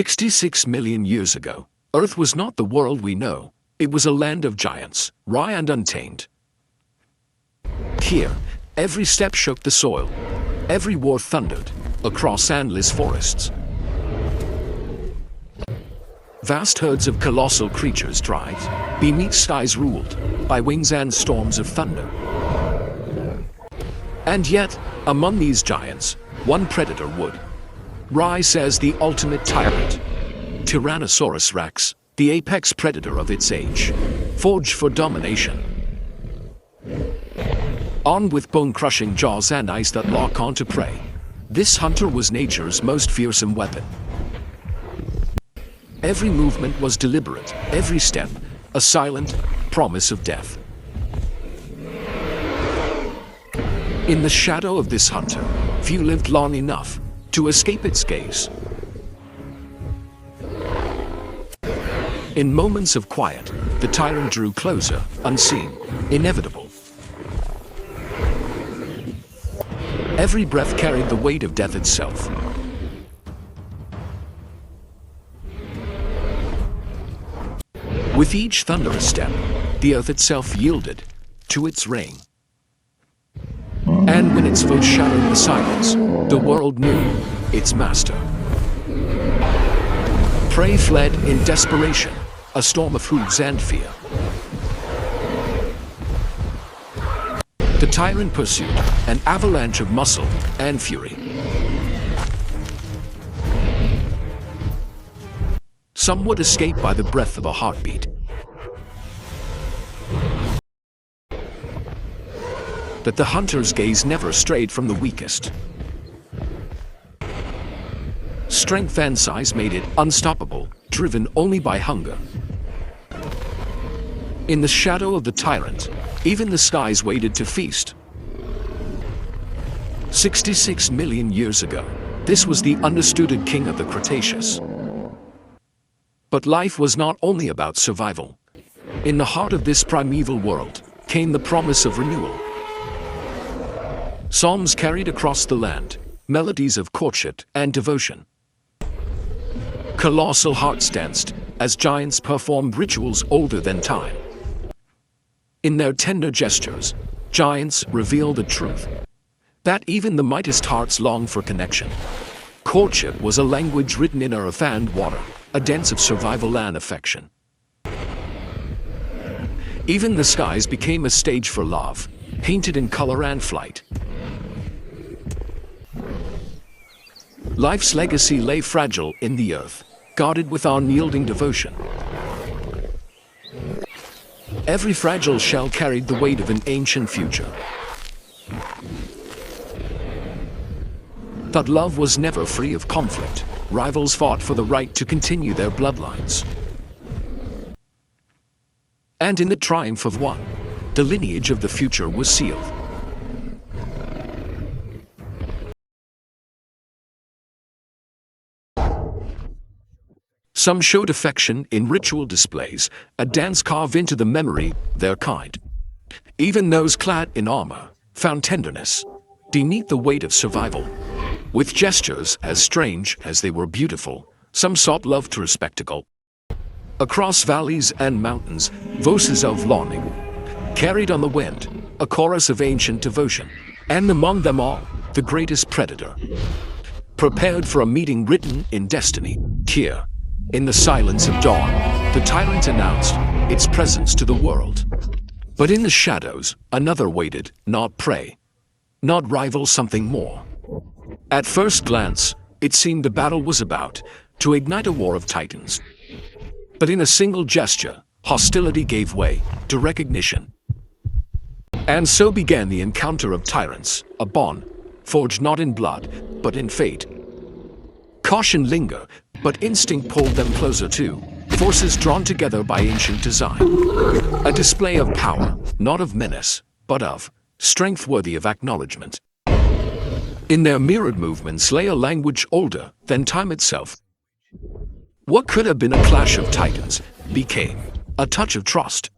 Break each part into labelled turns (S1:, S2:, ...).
S1: 66 million years ago, Earth was not the world we know. It was a land of giants, raw and untamed. Here, every step shook the soil. Every war thundered across endless forests. Vast herds of colossal creatures thrived beneath skies ruled by winds and storms of thunder. And yet, among these giants, one predator would rise as the ultimate tyrant. Tyrannosaurus Rex, the apex predator of its age, forged for domination. Armed with bone-crushing jaws and eyes that lock onto prey, this hunter was nature's most fearsome weapon. Every movement was deliberate, every step a silent promise of death. In the shadow of this hunter, few lived long enough to escape its gaze. In moments of quiet, the tyrant drew closer, unseen, inevitable. Every breath carried the weight of death itself. With each thunderous step, the earth itself yielded to its reign. And when its foe shattered the silence, the world knew its master. Prey fled in desperation, a storm of hooves and fear. The tyrant pursued, an avalanche of muscle and fury. Some would escape by the breath of a heartbeat. But the hunter's gaze never strayed from the weakest. Strength and size made it unstoppable, driven only by hunger. In the shadow of the tyrant, even the skies waited to feast. 66 million years ago, this was the undisputed king of the Cretaceous. But life was not only about survival. In the heart of this primeval world came the promise of renewal. Psalms carried across the land, melodies of courtship and devotion. Colossal hearts danced as giants performed rituals older than time. In their tender gestures, giants revealed the truth that even the mightiest hearts long for connection. Courtship was a language written in earth and water, a dance of survival and affection. Even the skies became a stage for love, painted in color and flight. Life's legacy lay fragile in the earth, guarded with unyielding devotion. Every fragile shell carried the weight of an ancient future. But love was never free of conflict. Rivals fought for the right to continue their bloodlines. And in the triumph of one, the lineage of the future was sealed. Some showed affection in ritual displays, a dance carved into the memory of their kind. Even those clad in armor found tenderness beneath the weight of survival. With gestures as strange as they were beautiful, some sought love through spectacle. Across valleys and mountains, voices of longing carried on the wind, a chorus of ancient devotion. And among them all, the greatest predator, prepared for a meeting written in destiny. Here, in the silence of dawn, the tyrant announced its presence to the world. But in the shadows, another waited, not prey, not rival, something more. At first glance, it seemed the battle was about to ignite a war of titans. But in a single gesture, hostility gave way to recognition. And so began the encounter of tyrants, a bond forged not in blood, but in fate. Caution lingered, but instinct pulled them closer too, forces drawn together by ancient design. A display of power, not of menace, but of strength worthy of acknowledgement. In their mirrored movements lay a language older than time itself. What could have been a clash of titans became a touch of trust.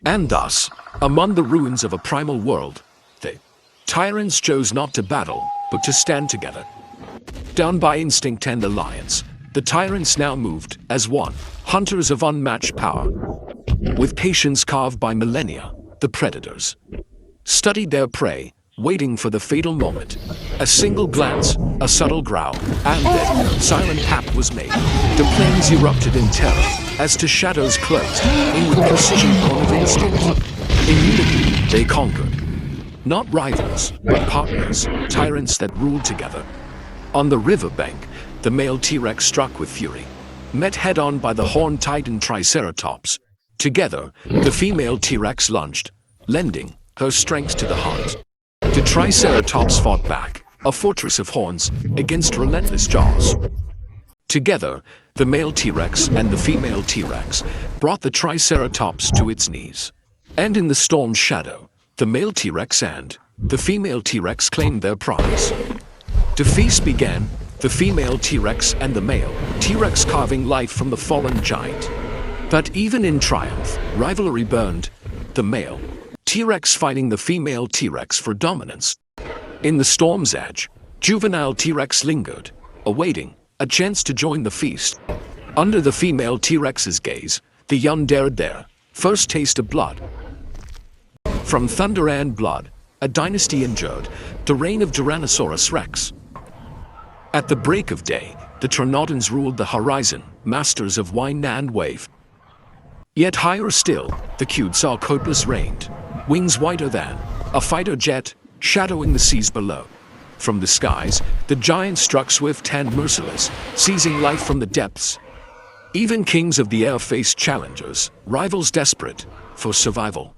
S1: And thus, among the ruins of a primal world, the tyrants chose not to battle, but to stand together. Down by instinct and alliance, the tyrants now moved as one, hunters of unmatched power. With patience carved by millennia, the predators studied their prey, waiting for the fatal moment. A single glance, a subtle growl, and then silent tap was made. The plains erupted in terror as the shadows closed in with precision born of instinct. In unity, they conquered. Not rivals, but partners, tyrants that ruled together. On the riverbank, the male T-Rex struck with fury, met head-on by the horned titan Triceratops. Together, the female T-Rex lunged, lending her strength to the hunt. The Triceratops fought back, a fortress of horns, against relentless jaws. Together, the male T-Rex and the female T-Rex brought the Triceratops to its knees. And in the storm's shadow, the male T-Rex and the female T-Rex claimed their prize. The feast began, the female T-Rex and the male T-Rex carving life from the fallen giant. But even in triumph, rivalry burned, the male T-Rex fighting the female T-Rex for dominance. In the storm's edge, juvenile T-Rex lingered, awaiting a chance to join the feast. Under the female T-Rex's gaze, the young dared their first taste of blood. From thunder and blood, a dynasty endured, the reign of Tyrannosaurus Rex. At the break of day, the Troodonts ruled the horizon, masters of wind and wave. Yet higher still, the Quetzalcoatlus reigned, wings whiter than a fighter jet, shadowing the seas below. From the skies, the giant struck swift and merciless, seizing life from the depths. Even kings of the air faced challengers, rivals desperate for survival.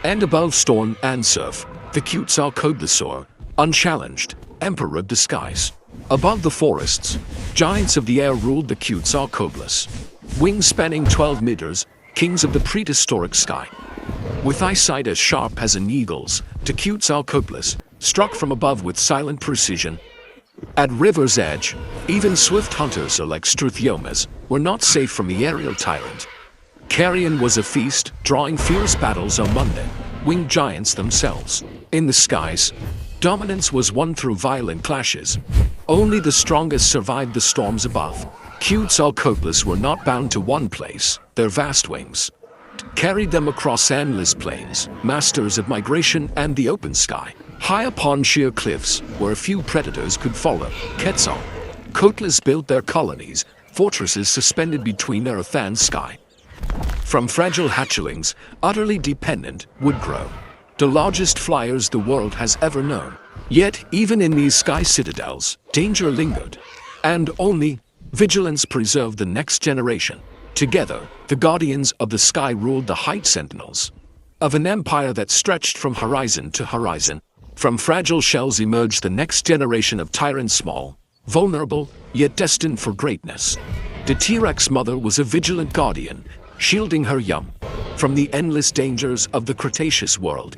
S1: And above storm and surf, the Quetzalcoatlusaur, unchallenged, emperor of the skies. Above the forests, giants of the air ruled the Quetzalcoatlus. Wings spanning 12 meters, kings of the prehistoric sky. With eyesight as sharp as an eagle's, the Quetzalcoatlus struck from above with silent precision. At river's edge, even swift hunters like Struthiomes were not safe from the aerial tyrant. Carrion was a feast, drawing fierce battles on Monday, winged giants themselves. In the skies, dominance was won through violent clashes. Only the strongest survived the storms above. Quetzalcoatlus were not bound to one place, their vast wings carried them across endless plains, masters of migration and the open sky. High upon sheer cliffs, where a few predators could follow, Quetzalcoatlus built their colonies, fortresses suspended between earth and sky. From fragile hatchlings, utterly dependent, would grow the largest flyers the world has ever known. Yet, even in these sky citadels, danger lingered, and only vigilance preserved the next generation. Together, the guardians of the sky ruled the height sentinels of an empire that stretched from horizon to horizon. From fragile shells emerged the next generation of tyrants, small, vulnerable, yet destined for greatness. The T-Rex mother was a vigilant guardian, shielding her young from the endless dangers of the Cretaceous world.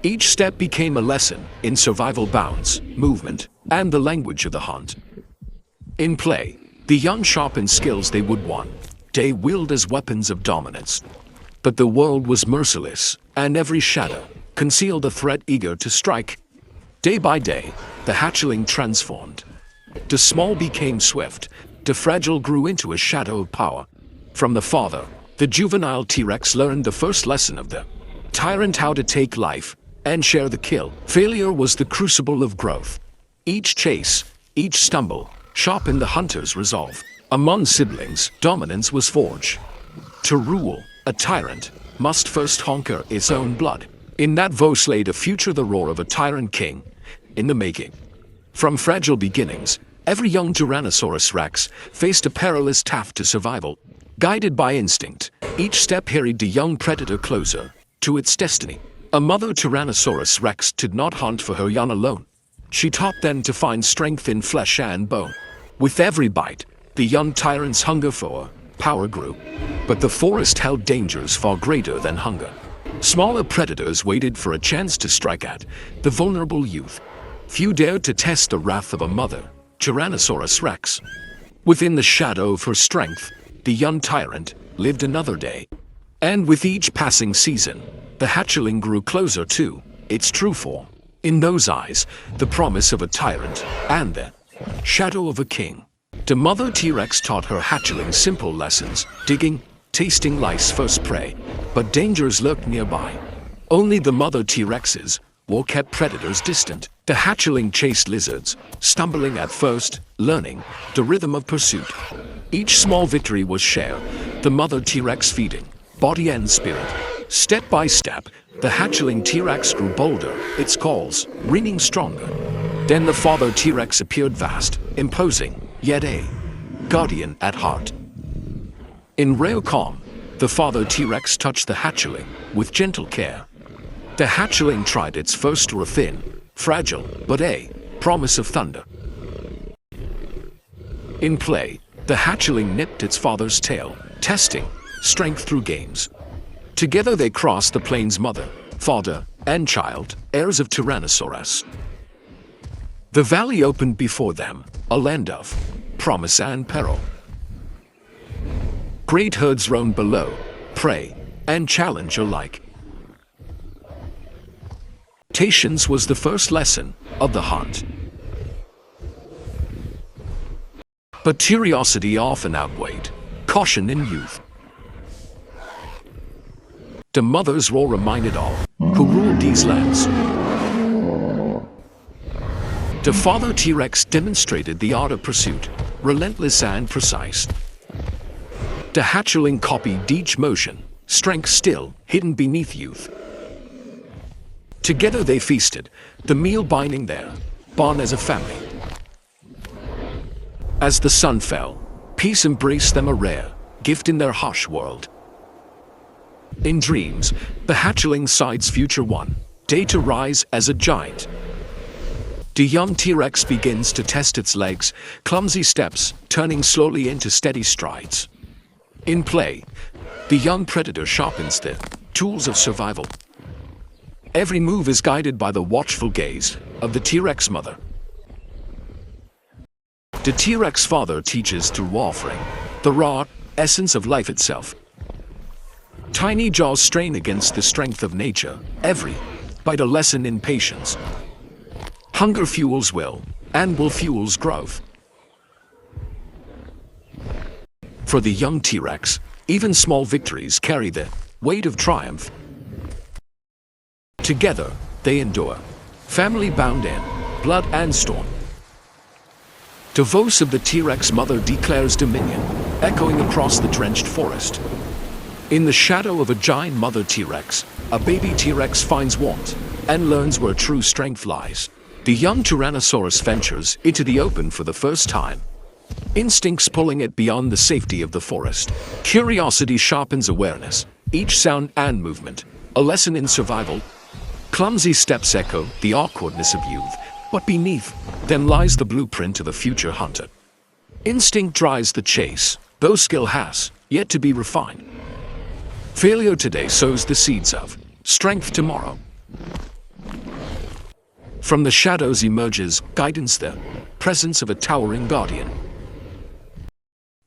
S1: Each step became a lesson in survival, bounds, movement, and the language of the hunt. In play, the young sharpened skills they would want. They wielded as weapons of dominance. But the world was merciless, and every shadow concealed a threat eager to strike. Day by day, the hatchling transformed. The small became swift, the fragile grew into a shadow of power. From the father, the juvenile T-Rex learned the first lesson of the tyrant: how to take life and share the kill. Failure was the crucible of growth. Each chase, each stumble, sharpened the hunter's resolve. Among siblings, dominance was forged. To rule, a tyrant must first conquer its own blood. In that voice lay the future, the roar of a tyrant king in the making. From fragile beginnings, every young Tyrannosaurus Rex faced a perilous path to survival. Guided by instinct, each step carried the young predator closer to its destiny. A mother Tyrannosaurus Rex did not hunt for her young alone. She taught them to find strength in flesh and bone. With every bite, the young tyrant's hunger for power grew. But the forest held dangers far greater than hunger. Smaller predators waited for a chance to strike at the vulnerable youth. Few dared to test the wrath of a mother, Tyrannosaurus Rex. Within the shadow of her strength, the young tyrant lived another day. And with each passing season, the hatchling grew closer to its true form. In those eyes, the promise of a tyrant and the shadow of a king. The mother T-Rex taught her hatchling simple lessons, digging, tasting life's first prey, but dangers lurked nearby. Only the mother T-Rex's war kept predators distant. The hatchling chased lizards, stumbling at first, learning the rhythm of pursuit. Each small victory was shared, the mother T-Rex feeding, body and spirit. Step by step, the hatchling T-Rex grew bolder, its calls ringing stronger. Then the father T-Rex appeared vast, imposing, yet a guardian at heart. In rare calm, the father T-Rex touched the hatchling with gentle care. The hatchling tried its first to a thin, fragile, but a promise of thunder. In play, the hatchling nipped its father's tail, testing strength through games. Together they crossed the plains mother, father, and child, heirs of Tyrannosaurus. The valley opened before them, a land of promise and peril. Great herds roamed below, prey and challenge alike. Patience was the first lesson of the hunt. But curiosity often outweighed caution in youth. The mother's roar reminded all who ruled these lands. The father T-Rex demonstrated the art of pursuit, relentless and precise. The hatchling copied each motion, strength still hidden beneath youth. Together they feasted, the meal binding their bond as a family. As the sun fell, peace embraced them, a rare gift in their harsh world. In dreams, the hatchling sights future one day to rise as a giant. The young T-Rex begins to test its legs, clumsy steps turning slowly into steady strides. In play, the young predator sharpens the tools of survival. Every move is guided by the watchful gaze of the T-Rex mother. The T-Rex father teaches through offering the raw essence of life itself. Tiny jaws strain against the strength of nature, every bite a lesson in patience. Hunger fuels will, and will fuels growth. For the young T-Rex, even small victories carry the weight of triumph. Together, they endure, family bound in blood and storm. The voice of the T-Rex mother declares dominion, echoing across the drenched forest. In the shadow of a giant mother T-Rex, a baby T-Rex finds warmth and learns where true strength lies. The young Tyrannosaurus ventures into the open for the first time, instincts pulling it beyond the safety of the forest. Curiosity sharpens awareness, each sound and movement, a lesson in survival. Clumsy steps echo the awkwardness of youth, but beneath them lies the blueprint of a future hunter. Instinct drives the chase, though skill has yet to be refined. Failure today sows the seeds of strength tomorrow. From the shadows emerges guidance, the presence of a towering guardian.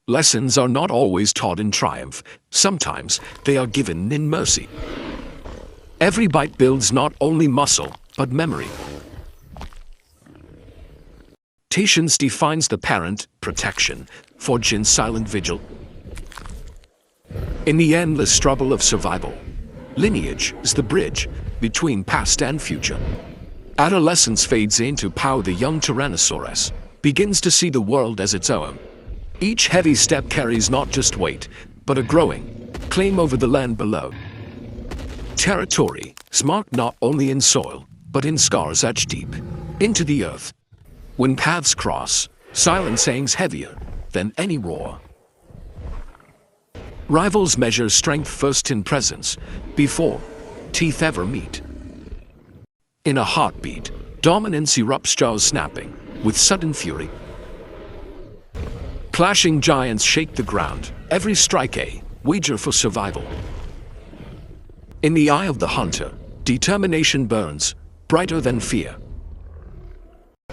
S1: Lessons are not always taught in triumph, sometimes they are given in mercy. Every bite builds not only muscle, but memory. Patience defines the parent, protection, forged in silent vigil. In the endless struggle of survival, lineage is the bridge between past and future. Adolescence fades into power. The young Tyrannosaurus begins to see the world as its own. Each heavy step carries not just weight, but a growing claim over the land below. Territory is marked not only in soil, but in scars etched deep into the earth. When paths cross, silence hangs heavier than any roar. Rivals measure strength first in presence, before teeth ever meet. In a heartbeat, dominance erupts, jaws snapping with sudden fury. Clashing giants shake the ground, every strike a wager for survival. In the eye of the hunter, determination burns, brighter than fear.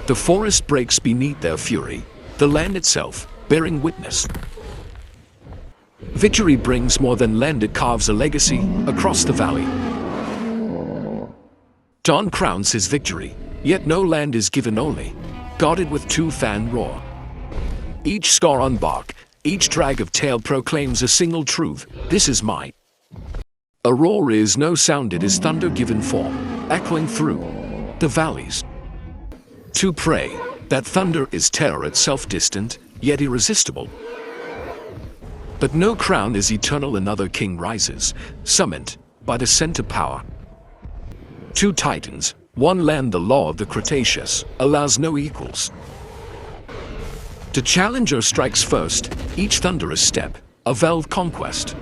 S1: The forest breaks beneath their fury, the land itself bearing witness. Victory brings more than land, it carves a legacy across the valley. Dawn crowns his victory, yet no land is given only, guarded with tooth and roar. Each scar on bark, each drag of tail proclaims a single truth: this is mine. A roar is no sound, it is thunder given form, echoing through the valleys. To pray, that thunder is terror itself, distant, yet irresistible. But no crown is eternal, another king rises, summoned by the scent of power. Two titans, one land, the law of the Cretaceous allows no equals. The challenger strikes first, each thunderous step, a vowed conquest.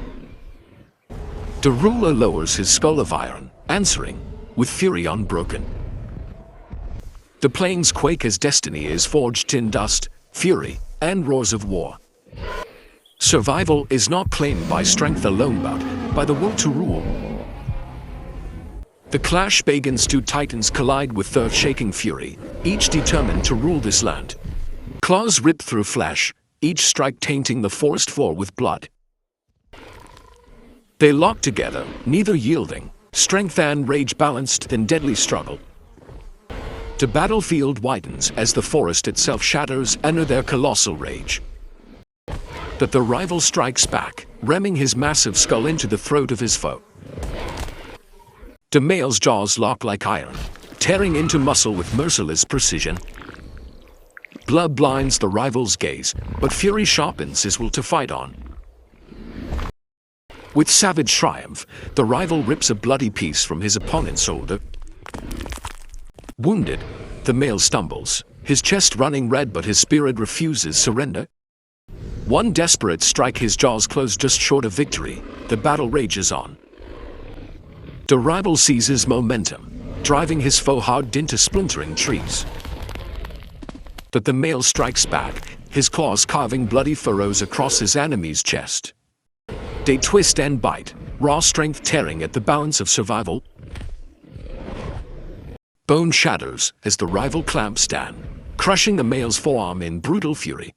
S1: The ruler lowers his skull of iron, answering, with fury unbroken. The plains quake as destiny is forged in dust, fury, and roars of war. Survival is not claimed by strength alone, but by the will to rule. The clash begins, two titans collide with earth-shaking fury, each determined to rule this land. Claws rip through flesh, each strike tainting the forest floor with blood. They lock together, neither yielding, strength and rage balanced in deadly struggle. The battlefield widens as the forest itself shatters under their colossal rage. But the rival strikes back, ramming his massive skull into the throat of his foe. The male's jaws lock like iron, tearing into muscle with merciless precision. Blood blinds the rival's gaze, but fury sharpens his will to fight on. With savage triumph, the rival rips a bloody piece from his opponent's shoulder. Wounded, the male stumbles, his chest running red, but his spirit refuses surrender. One desperate strike, his jaws close just short of victory. The battle rages on. The rival seizes momentum, driving his foe hard into splintering trees. But the male strikes back, his claws carving bloody furrows across his enemy's chest. They twist and bite, raw strength tearing at the balance of survival. Bone shatters as the rival clamps down, crushing the male's forearm in brutal fury.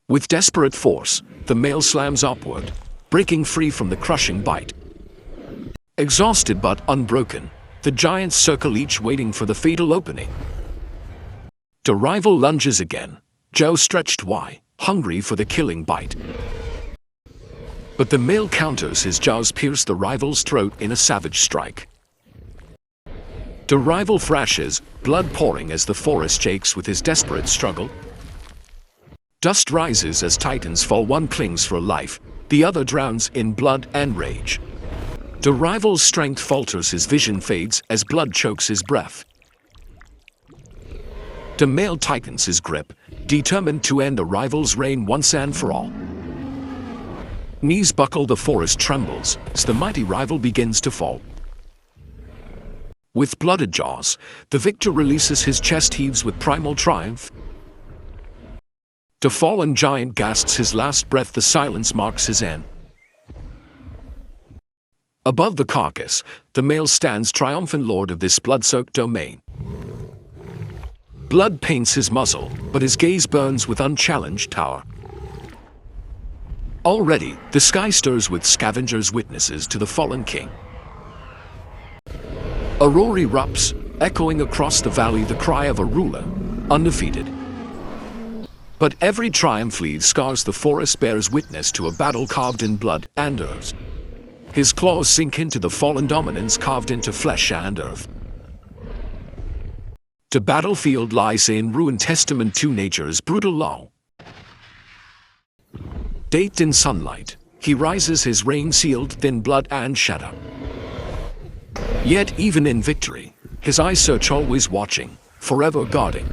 S1: With desperate force, the male slams upward, breaking free from the crushing bite. Exhausted but unbroken, the giants circle, each waiting for the fatal opening. The rival lunges again, jaw stretched wide, hungry for the killing bite. But the male counters, his jaws pierce the rival's throat in a savage strike. The rival thrashes, blood pouring as the forest shakes with his desperate struggle. Dust rises as titans fall, one clings for life, the other drowns in blood and rage. The rival's strength falters, his vision fades as blood chokes his breath. The male tightens his grip, determined to end the rival's reign once and for all. Knees buckle, the forest trembles as the mighty rival begins to fall. With blooded jaws, the victor releases, his chest heaves with primal triumph. The fallen giant gasps his last breath, the silence marks his end. Above the carcass, the male stands triumphant, lord of this blood-soaked domain. Blood paints his muzzle, but his gaze burns with unchallenged power. Already, the sky stirs with scavengers, witnesses to the fallen king. A roar erupts, echoing across the valley, the cry of a ruler, undefeated. But every triumph leaves scars, the forest bears witness to a battle carved in blood and earth. His claws sink into the fallen dominance carved into flesh and earth. The battlefield lies in ruin, testament to nature's brutal law. Bathed in sunlight, he rises, his reign sealed in blood and shadow. Yet even in victory, his eyes search, always watching, forever guarding.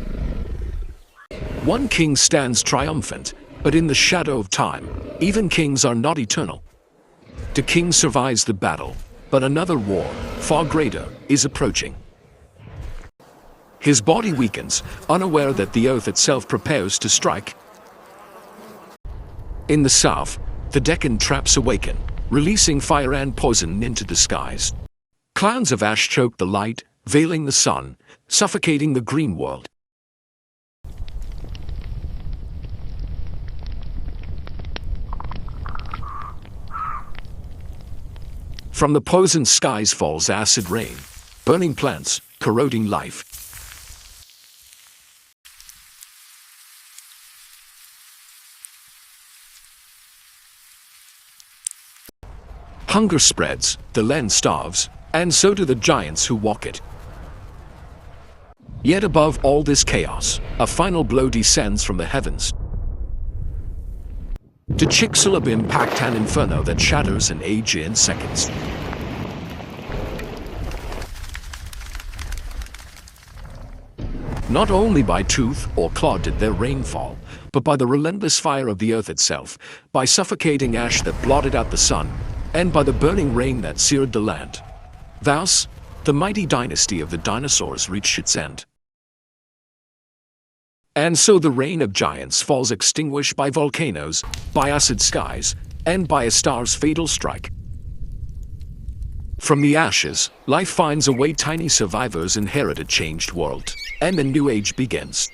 S1: One king stands triumphant, but in the shadow of time, even kings are not eternal. The king survives the battle, but another war, far greater, is approaching. His body weakens, unaware that the earth itself prepares to strike. In the south, the Deccan traps awaken, releasing fire and poison into the skies. Clouds of ash choke the light, veiling the sun, suffocating the green world. From the poisoned skies falls acid rain, burning plants, corroding life. Hunger spreads, the land starves, and so do the giants who walk it. Yet above all this chaos, a final blow descends from the heavens. To Chicxulub impact an inferno that shatters an age in seconds. Not only by tooth or claw did there rain fall, but by the relentless fire of the earth itself, by suffocating ash that blotted out the sun, and by the burning rain that seared the land. Thus, the mighty dynasty of the dinosaurs reached its end. And so the reign of giants falls extinguished by volcanoes, by acid skies, and by a star's fatal strike. From the ashes, life finds a way. Tiny survivors inherit a changed world, and a new age begins.